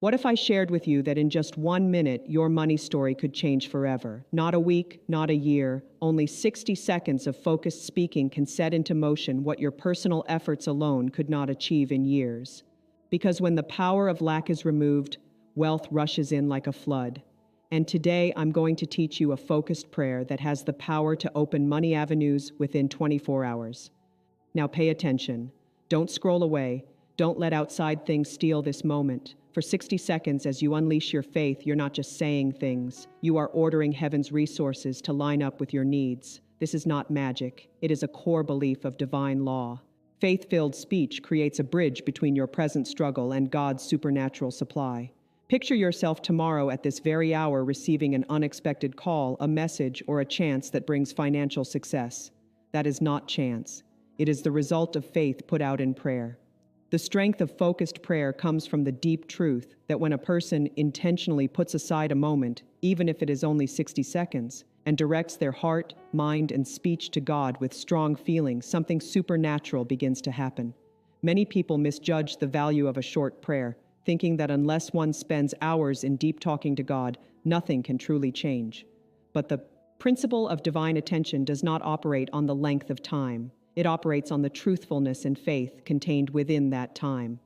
What if I shared with you that in just 1 minute, your money story could change forever? Not a week, not a year, only 60 seconds of focused speaking can set into motion what your personal efforts alone could not achieve in years. Because when the power of lack is removed, wealth rushes in like a flood. And today, I'm going to teach you a focused prayer that has the power to open money avenues within 24 hours. Now pay attention. Don't scroll away. Don't let outside things steal this moment. For 60 seconds, as you unleash your faith, you're not just saying things. You are ordering heaven's resources to line up with your needs. This is not magic. It is a core belief of divine law. Faith-filled speech creates a bridge between your present struggle and God's supernatural supply. Picture yourself tomorrow at this very hour receiving an unexpected call, a message, or a chance that brings financial success. That is not chance. It is the result of faith put out in prayer. The strength of focused prayer comes from the deep truth that when a person intentionally puts aside a moment, even if it is only 60 seconds, and directs their heart, mind, and speech to God with strong feeling, something supernatural begins to happen. Many people misjudge the value of a short prayer, thinking that unless one spends hours in deep talking to God, nothing can truly change. But the principle of divine attention does not operate on the length of time. It operates on the truthfulness and faith contained within that time.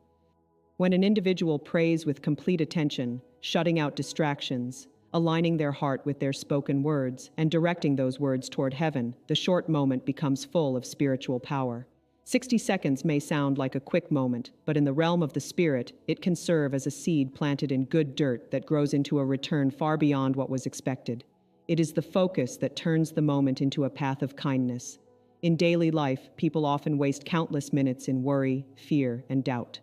When an individual prays with complete attention, shutting out distractions, aligning their heart with their spoken words, and directing those words toward heaven, the short moment becomes full of spiritual power. 60 seconds may sound like a quick moment, but in the realm of the spirit, it can serve as a seed planted in good dirt that grows into a return far beyond what was expected. It is the focus that turns the moment into a path of kindness. In daily life, people often waste countless minutes in worry, fear, and doubt.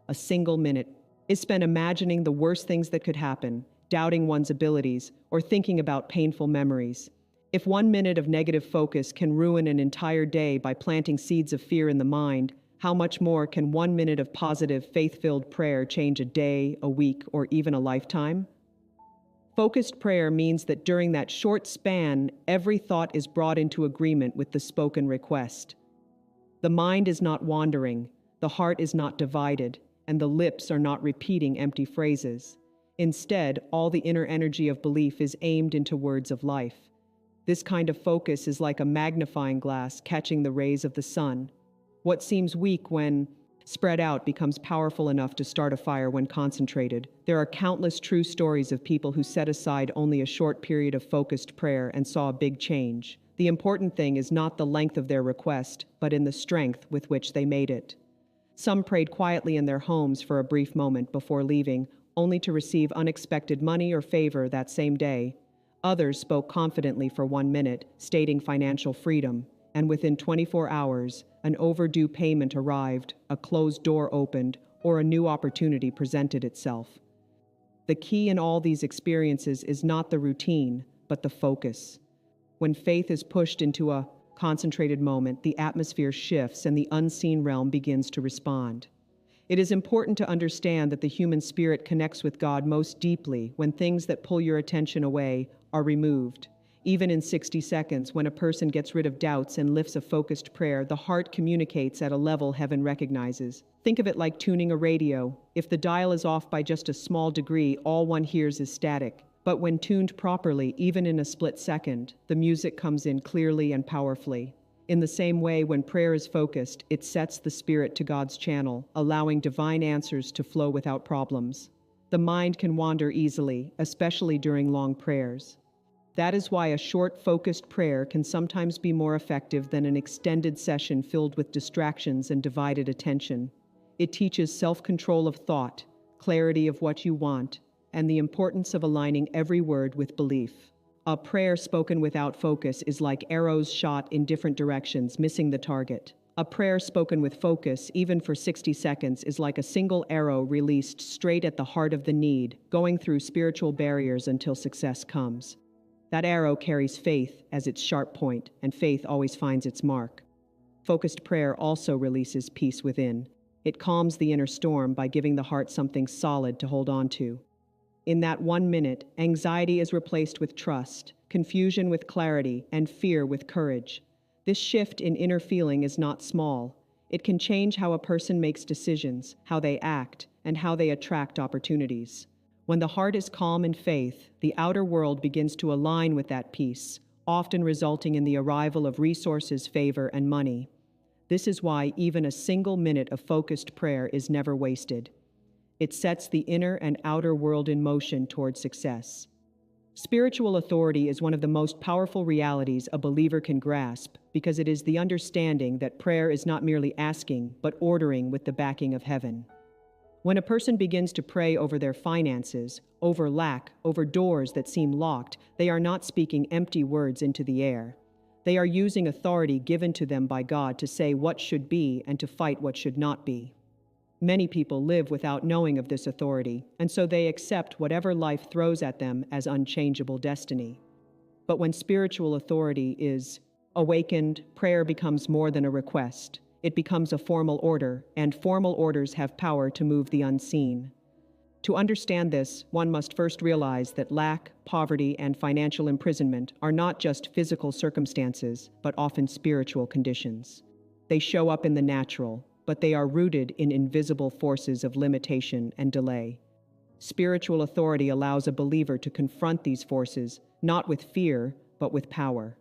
A single minute is spent imagining the worst things that could happen, doubting one's abilities, or thinking about painful memories. If 1 minute of negative focus can ruin an entire day by planting seeds of fear in the mind, how much more can 1 minute of positive, faith-filled prayer change a day, a week, or even a lifetime? Focused prayer means that during that short span, every thought is brought into agreement with the spoken request. The mind is not wandering, the heart is not divided, and the lips are not repeating empty phrases. Instead, all the inner energy of belief is aimed into words of life. This kind of focus is like a magnifying glass catching the rays of the sun. What seems weak when spread out becomes powerful enough to start a fire when concentrated. There are countless true stories of people who set aside only a short period of focused prayer and saw a big change. The important thing is not the length of their request, but in the strength with which they made it. Some prayed quietly in their homes for a brief moment before leaving, only to receive unexpected money or favor that same day. Others spoke confidently for 1 minute, stating financial freedom, and within 24 hours, an overdue payment arrived, a closed door opened, or a new opportunity presented itself. The key in all these experiences is not the routine, but the focus. When faith is pushed into a concentrated moment, the atmosphere shifts and the unseen realm begins to respond. It is important to understand that the human spirit connects with God most deeply when things that pull your attention away are removed. Even in 60 seconds, when a person gets rid of doubts and lifts a focused prayer, the heart communicates at a level heaven recognizes. Think of it like tuning a radio. If the dial is off by just a small degree, all one hears is static. But when tuned properly, even in a split second, the music comes in clearly and powerfully. In the same way, when prayer is focused, it sets the spirit to God's channel, allowing divine answers to flow without problems. The mind can wander easily, especially during long prayers. That is why a short, focused prayer can sometimes be more effective than an extended session filled with distractions and divided attention. It teaches self-control of thought, clarity of what you want, and the importance of aligning every word with belief. A prayer spoken without focus is like arrows shot in different directions, missing the target. A prayer spoken with focus, even for 60 seconds, is like a single arrow released straight at the heart of the need, going through spiritual barriers until success comes. That arrow carries faith as its sharp point, and faith always finds its mark. Focused prayer also releases peace within. It calms the inner storm by giving the heart something solid to hold on to. In that 1 minute, anxiety is replaced with trust, confusion with clarity, and fear with courage. This shift in inner feeling is not small. It can change how a person makes decisions, how they act, and how they attract opportunities. When the heart is calm in faith, the outer world begins to align with that peace, often resulting in the arrival of resources, favor, and money. This is why even a single minute of focused prayer is never wasted. It sets the inner and outer world in motion toward success. Spiritual authority is one of the most powerful realities a believer can grasp because it is the understanding that prayer is not merely asking, but ordering with the backing of heaven. When a person begins to pray over their finances, over lack, over doors that seem locked, they are not speaking empty words into the air. They are using authority given to them by God to say what should be and to fight what should not be. Many people live without knowing of this authority, and so they accept whatever life throws at them as unchangeable destiny. But when spiritual authority is awakened, prayer becomes more than a request. It becomes a formal order, and formal orders have power to move the unseen. To understand this, one must first realize that lack, poverty, and financial imprisonment are not just physical circumstances, but often spiritual conditions. They show up in the natural, but they are rooted in invisible forces of limitation and delay. Spiritual authority allows a believer to confront these forces, not with fear, but with power.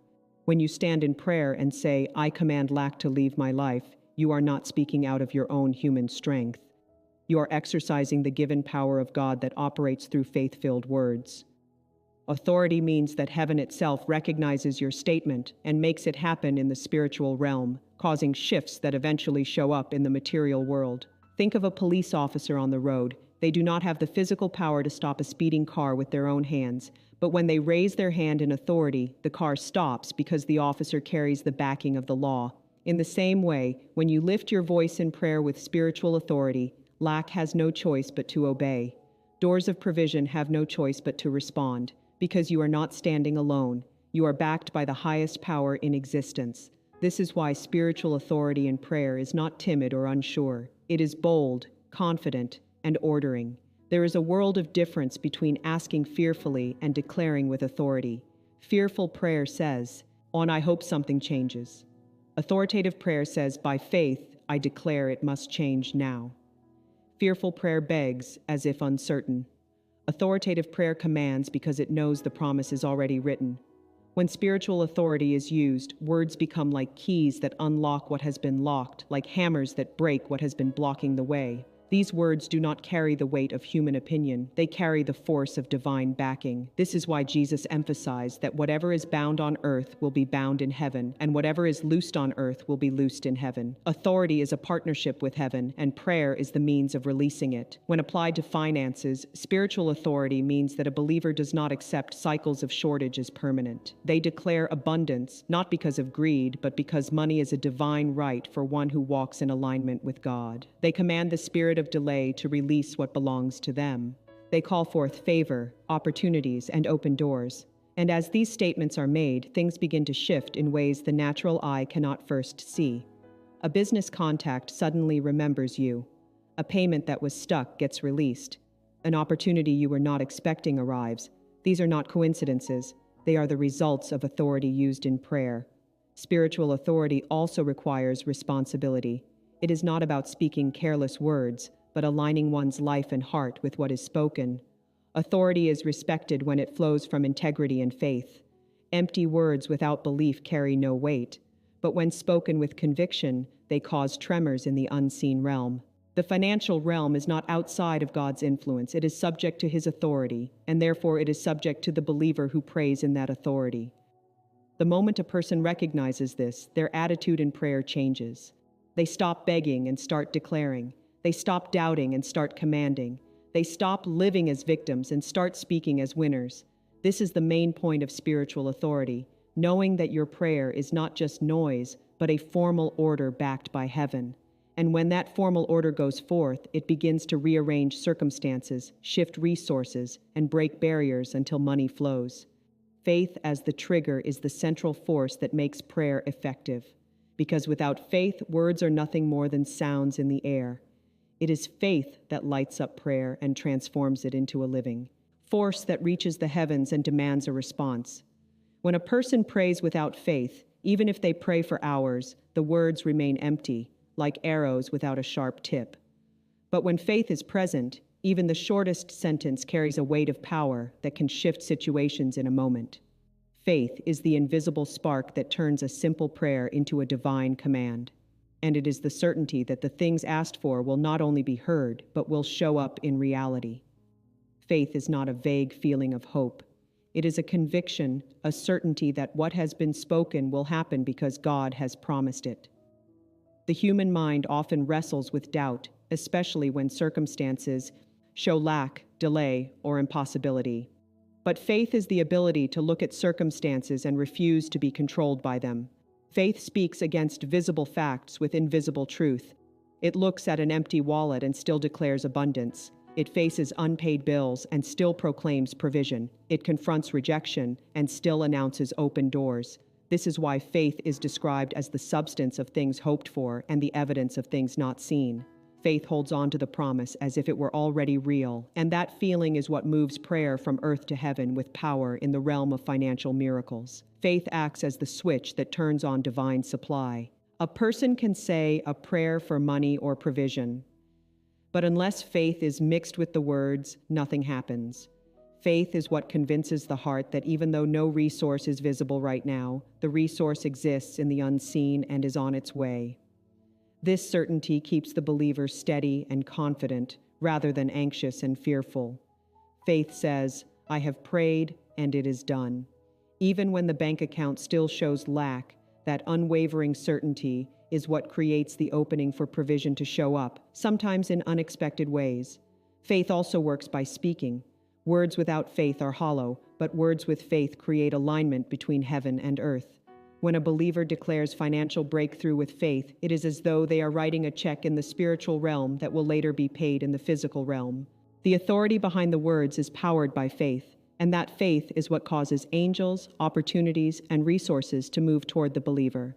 When you stand in prayer and say, "I command lack to leave my life," you are not speaking out of your own human strength. You are exercising the given power of God that operates through faith-filled words. Authority means that heaven itself recognizes your statement and makes it happen in the spiritual realm, causing shifts that eventually show up in the material world. Think of a police officer on the road. They do not have the physical power to stop a speeding car with their own hands, but when they raise their hand in authority, the car stops because the officer carries the backing of the law. In the same way, when you lift your voice in prayer with spiritual authority, lack has no choice but to obey. Doors of provision have no choice but to respond, because you are not standing alone. You are backed by the highest power in existence. This is why spiritual authority in prayer is not timid or unsure. It is bold, confident, and ordering. There is a world of difference between asking fearfully and declaring with authority. Fearful prayer says, I hope something changes." Authoritative prayer says, "By faith, I declare it must change now." Fearful prayer begs, as if uncertain. Authoritative prayer commands because it knows the promise is already written. When spiritual authority is used, words become like keys that unlock what has been locked, like hammers that break what has been blocking the way. These words do not carry the weight of human opinion. They carry the force of divine backing. This is why Jesus emphasized that whatever is bound on earth will be bound in heaven, and whatever is loosed on earth will be loosed in heaven. Authority is a partnership with heaven, and prayer is the means of releasing it. When applied to finances, spiritual authority means that a believer does not accept cycles of shortage as permanent. They declare abundance, not because of greed, but because money is a divine right for one who walks in alignment with God. They command the spirit of delay to release what belongs to them. They call forth favor, opportunities, and open doors. And as these statements are made, things begin to shift in ways the natural eye cannot first see. A business contact suddenly remembers you. A payment that was stuck gets released. An opportunity you were not expecting arrives. These are not coincidences. They are the results of authority used in prayer. Spiritual authority also requires responsibility. It is not about speaking careless words, but aligning one's life and heart with what is spoken. Authority is respected when it flows from integrity and faith. Empty words without belief carry no weight, but when spoken with conviction, they cause tremors in the unseen realm. The financial realm is not outside of God's influence. It is subject to His authority, and therefore it is subject to the believer who prays in that authority. The moment a person recognizes this, their attitude in prayer changes. They stop begging and start declaring. They stop doubting and start commanding. They stop living as victims and start speaking as winners. This is the main point of spiritual authority, knowing that your prayer is not just noise, but a formal order backed by heaven. And when that formal order goes forth, it begins to rearrange circumstances, shift resources, and break barriers until money flows. Faith as the trigger is the central force that makes prayer effective. Because without faith, words are nothing more than sounds in the air. It is faith that lights up prayer and transforms it into a living force that reaches the heavens and demands a response. When a person prays without faith, even if they pray for hours, the words remain empty, like arrows without a sharp tip. But when faith is present, even the shortest sentence carries a weight of power that can shift situations in a moment. Faith is the invisible spark that turns a simple prayer into a divine command. And it is the certainty that the things asked for will not only be heard, but will show up in reality. Faith is not a vague feeling of hope. It is a conviction, a certainty that what has been spoken will happen because God has promised it. The human mind often wrestles with doubt, especially when circumstances show lack, delay, or impossibility. But faith is the ability to look at circumstances and refuse to be controlled by them. Faith speaks against visible facts with invisible truth. It looks at an empty wallet and still declares abundance. It faces unpaid bills and still proclaims provision. It confronts rejection and still announces open doors. This is why faith is described as the substance of things hoped for and the evidence of things not seen. Faith holds on to the promise as if it were already real, and that feeling is what moves prayer from earth to heaven with power in the realm of financial miracles. Faith acts as the switch that turns on divine supply. A person can say a prayer for money or provision, but unless faith is mixed with the words, nothing happens. Faith is what convinces the heart that even though no resource is visible right now, the resource exists in the unseen and is on its way. This certainty keeps the believer steady and confident, rather than anxious and fearful. Faith says, I have prayed, and it is done. Even when the bank account still shows lack, that unwavering certainty is what creates the opening for provision to show up, sometimes in unexpected ways. Faith also works by speaking. Words without faith are hollow, but words with faith create alignment between heaven and earth. When a believer declares financial breakthrough with faith, it is as though they are writing a check in the spiritual realm that will later be paid in the physical realm. The authority behind the words is powered by faith, and that faith is what causes angels, opportunities, and resources to move toward the believer.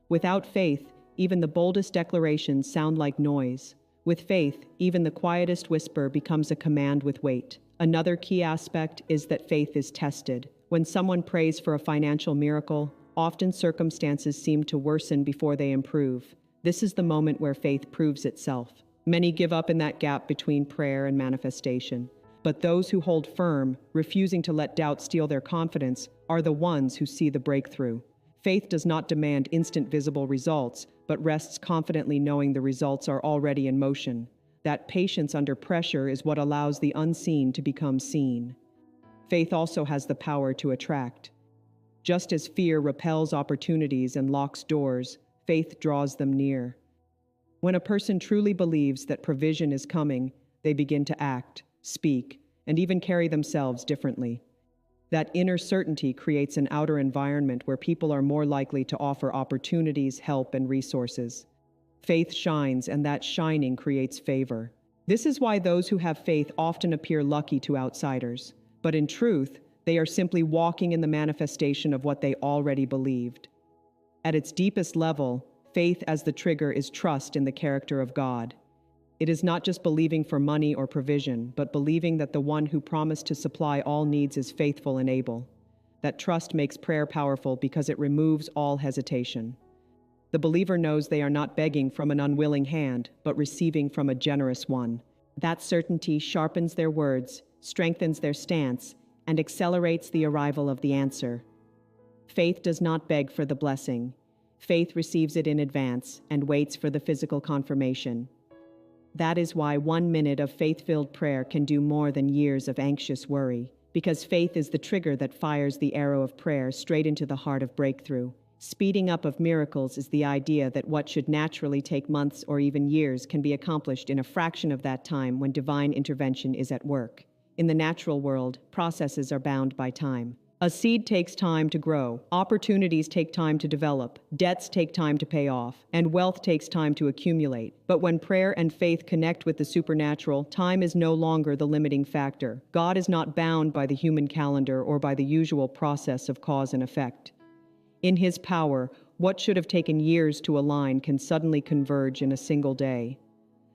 Without faith, even the boldest declarations sound like noise. With faith, even the quietest whisper becomes a command with weight. Another key aspect is that faith is tested. When someone prays for a financial miracle, often circumstances seem to worsen before they improve. This is the moment where faith proves itself. Many give up in that gap between prayer and manifestation. But those who hold firm, refusing to let doubt steal their confidence, are the ones who see the breakthrough. Faith does not demand instant visible results, but rests confidently knowing the results are already in motion. That patience under pressure is what allows the unseen to become seen. Faith also has the power to attract. Just as fear repels opportunities and locks doors, faith draws them near. When a person truly believes that provision is coming, they begin to act, speak, and even carry themselves differently. That inner certainty creates an outer environment where people are more likely to offer opportunities, help, and resources. Faith shines, and that shining creates favor. This is why those who have faith often appear lucky to outsiders. But in truth, they are simply walking in the manifestation of what they already believed. At its deepest level, faith as the trigger is trust in the character of God. It is not just believing for money or provision, but believing that the one who promised to supply all needs is faithful and able. That trust makes prayer powerful because it removes all hesitation. The believer knows they are not begging from an unwilling hand, but receiving from a generous one. That certainty sharpens their words, strengthens their stance, and accelerates the arrival of the answer. Faith does not beg for the blessing. Faith receives it in advance and waits for the physical confirmation. That is why 1 minute of faith-filled prayer can do more than years of anxious worry, because faith is the trigger that fires the arrow of prayer straight into the heart of breakthrough. Speeding up of miracles is the idea that what should naturally take months or even years can be accomplished in a fraction of that time when divine intervention is at work. In the natural world, processes are bound by time. A seed takes time to grow, opportunities take time to develop, debts take time to pay off, and wealth takes time to accumulate. But when prayer and faith connect with the supernatural, time is no longer the limiting factor. God is not bound by the human calendar or by the usual process of cause and effect. In His power, what should have taken years to align can suddenly converge in a single day.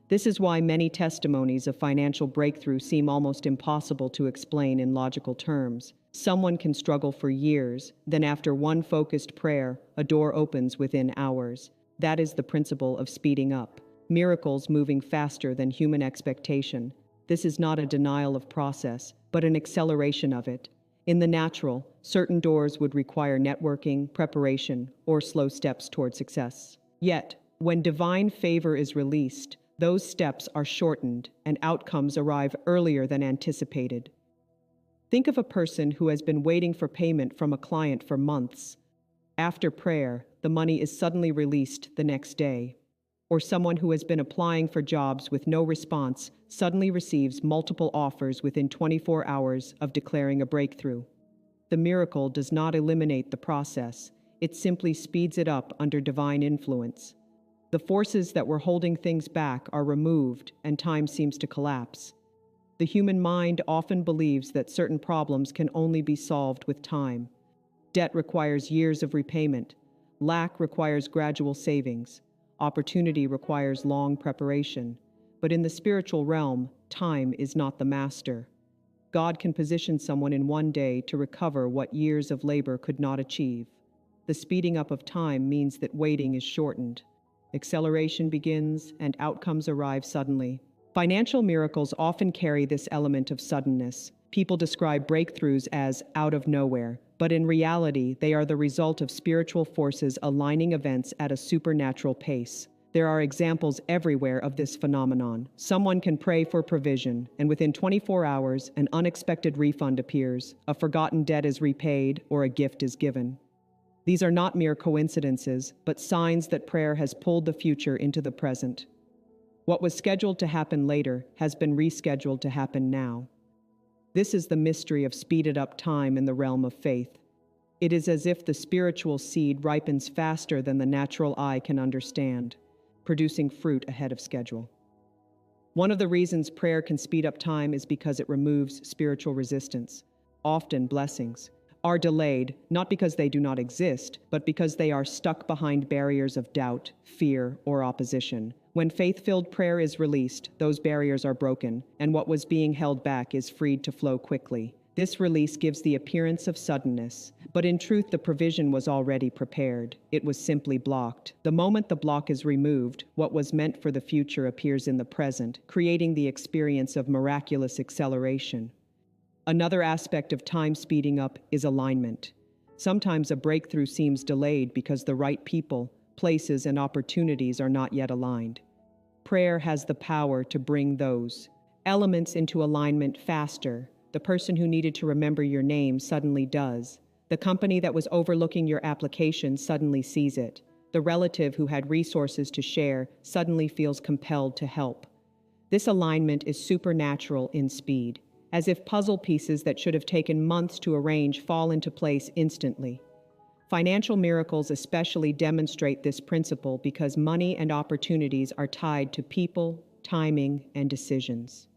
This is why many testimonies of financial breakthrough seem almost impossible to explain in logical terms. Someone can struggle for years, then after one focused prayer, a door opens within hours. That is the principle of speeding up. miracles moving faster than human expectation. This is not a denial of process, but an acceleration of it. In the natural, certain doors would require networking, preparation, or slow steps toward success. Yet, when divine favor is released, those steps are shortened and outcomes arrive earlier than anticipated. Think of a person who has been waiting for payment from a client for months. After prayer, the money is suddenly released the next day. Or someone who has been applying for jobs with no response suddenly receives multiple offers within 24 hours of declaring a breakthrough. The miracle does not eliminate the process, it simply speeds it up under divine influence. The forces that were holding things back are removed, and time seems to collapse. The human mind often believes that certain problems can only be solved with time. Debt requires years of repayment. Lack requires gradual savings. Opportunity requires long preparation. But in the spiritual realm, time is not the master. God can position someone in one day to recover what years of labor could not achieve. The speeding up of time means that waiting is shortened. Acceleration begins, and outcomes arrive suddenly. Financial miracles often carry this element of suddenness. People describe breakthroughs as out of nowhere, but in reality, they are the result of spiritual forces aligning events at a supernatural pace. There are examples everywhere of this phenomenon. Someone can pray for provision, and within 24 hours, an unexpected refund appears, a forgotten debt is repaid, or a gift is given. These are not mere coincidences, but signs that prayer has pulled the future into the present. What was scheduled to happen later has been rescheduled to happen now. This is the mystery of speeded up time in the realm of faith. It is as if the spiritual seed ripens faster than the natural eye can understand, producing fruit ahead of schedule. One of the reasons prayer can speed up time is because it removes spiritual resistance. Often blessings are delayed, not because they do not exist, but because they are stuck behind barriers of doubt, fear, or opposition. When faith-filled prayer is released, those barriers are broken, and what was being held back is freed to flow quickly. This release gives the appearance of suddenness, but in truth the provision was already prepared. It was simply blocked. The moment the block is removed, what was meant for the future appears in the present, creating the experience of miraculous acceleration. Another aspect of time speeding up is alignment. Sometimes a breakthrough seems delayed because the right people, places, and opportunities are not yet aligned. Prayer has the power to bring those elements into alignment faster. The person who needed to remember your name suddenly does. The company that was overlooking your application suddenly sees it. The relative who had resources to share suddenly feels compelled to help. This alignment is supernatural in speed, as if puzzle pieces that should have taken months to arrange fall into place instantly. Financial miracles especially demonstrate this principle because money and opportunities are tied to people, timing, and decisions.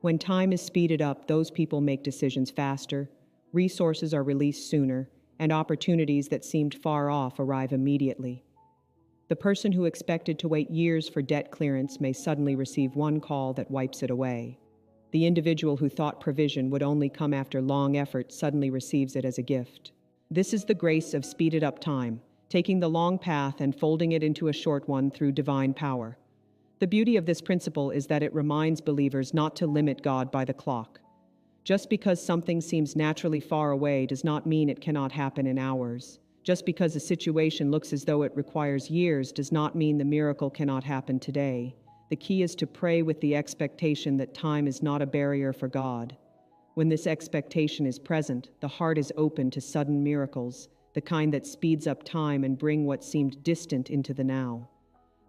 When time is speeded up, those people make decisions faster, resources are released sooner, and opportunities that seemed far off arrive immediately. The person who expected to wait years for debt clearance may suddenly receive one call that wipes it away. The individual who thought provision would only come after long effort suddenly receives it as a gift. This is the grace of speeded up time, taking the long path and folding it into a short one through divine power. The beauty of this principle is that it reminds believers not to limit God by the clock. Just because something seems naturally far away does not mean it cannot happen in hours. Just because a situation looks as though it requires years does not mean the miracle cannot happen today. The key is to pray with the expectation that time is not a barrier for God. When this expectation is present, the heart is open to sudden miracles, the kind that speeds up time and bring what seemed distant into the now.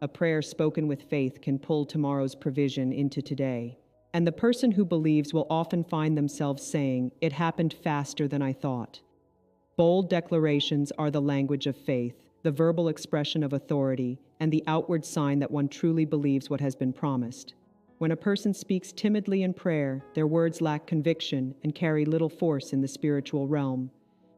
A prayer spoken with faith can pull tomorrow's provision into today. And the person who believes will often find themselves saying, "It happened faster than I thought." Bold declarations are the language of faith, the verbal expression of authority, and the outward sign that one truly believes what has been promised. When a person speaks timidly in prayer, their words lack conviction and carry little force in the spiritual realm.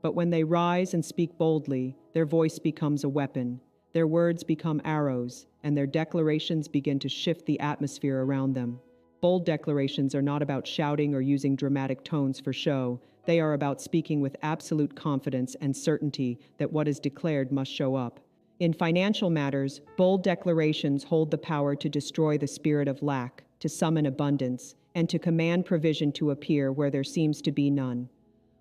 But when they rise and speak boldly, their voice becomes a weapon, their words become arrows, and their declarations begin to shift the atmosphere around them. Bold declarations are not about shouting or using dramatic tones for show. They are about speaking with absolute confidence and certainty that what is declared must show up. In financial matters, bold declarations hold the power to destroy the spirit of lack, to summon abundance, and to command provision to appear where there seems to be none.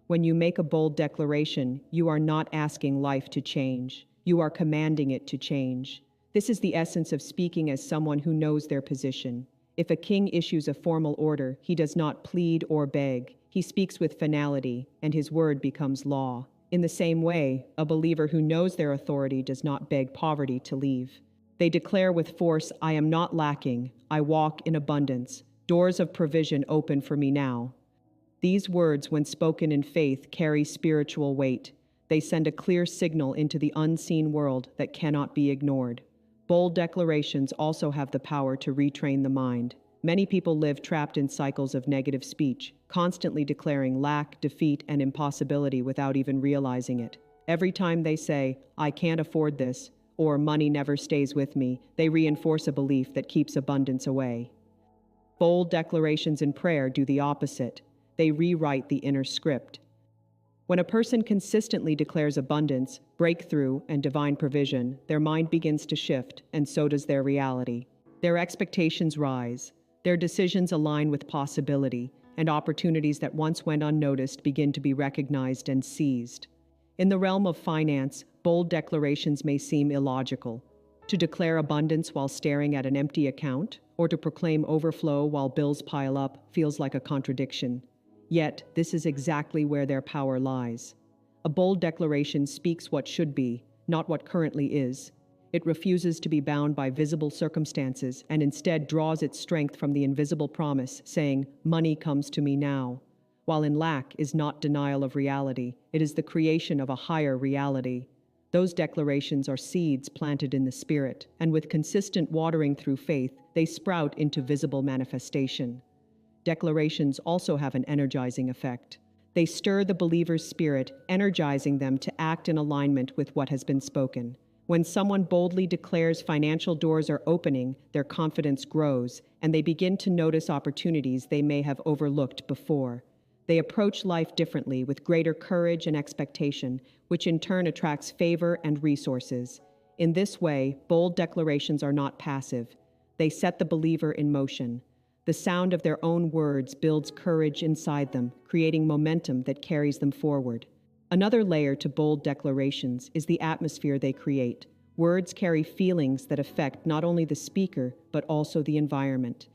When you make a bold declaration, you are not asking life to change. You are commanding it to change. This is the essence of speaking as someone who knows their position. If a king issues a formal order, he does not plead or beg. He speaks with finality, and his word becomes law. In the same way, a believer who knows their authority does not beg poverty to leave. They declare with force, "I am not lacking. I walk in abundance. Doors of provision open for me now." These words, when spoken in faith, carry spiritual weight. They send a clear signal into the unseen world that cannot be ignored. Bold declarations also have the power to retrain the mind. Many people live trapped in cycles of negative speech, constantly declaring lack, defeat, and impossibility without even realizing it. Every time they say, "I can't afford this," or "money never stays with me," they reinforce a belief that keeps abundance away. Bold declarations in prayer do the opposite. They rewrite the inner script. When a person consistently declares abundance, breakthrough, and divine provision, their mind begins to shift, and so does their reality. Their expectations rise. Their decisions align with possibility, and opportunities that once went unnoticed begin to be recognized and seized. In the realm of finance, bold declarations may seem illogical. To declare abundance while staring at an empty account, or to proclaim overflow while bills pile up, feels like a contradiction. Yet, this is exactly where their power lies. A bold declaration speaks what should be, not what currently is. It refuses to be bound by visible circumstances and instead draws its strength from the invisible promise, saying, "Money comes to me now." While in lack is not denial of reality, it is the creation of a higher reality. Those declarations are seeds planted in the spirit, and with consistent watering through faith, they sprout into visible manifestation. Declarations also have an energizing effect. They stir the believer's spirit, energizing them to act in alignment with what has been spoken. When someone boldly declares financial doors are opening, their confidence grows, and they begin to notice opportunities they may have overlooked before. They approach life differently with greater courage and expectation, which in turn attracts favor and resources. In this way, bold declarations are not passive. They set the believer in motion. The sound of their own words builds courage inside them, creating momentum that carries them forward. Another layer to bold declarations is the atmosphere they create. Words carry feelings that affect not only the speaker, but also the environment.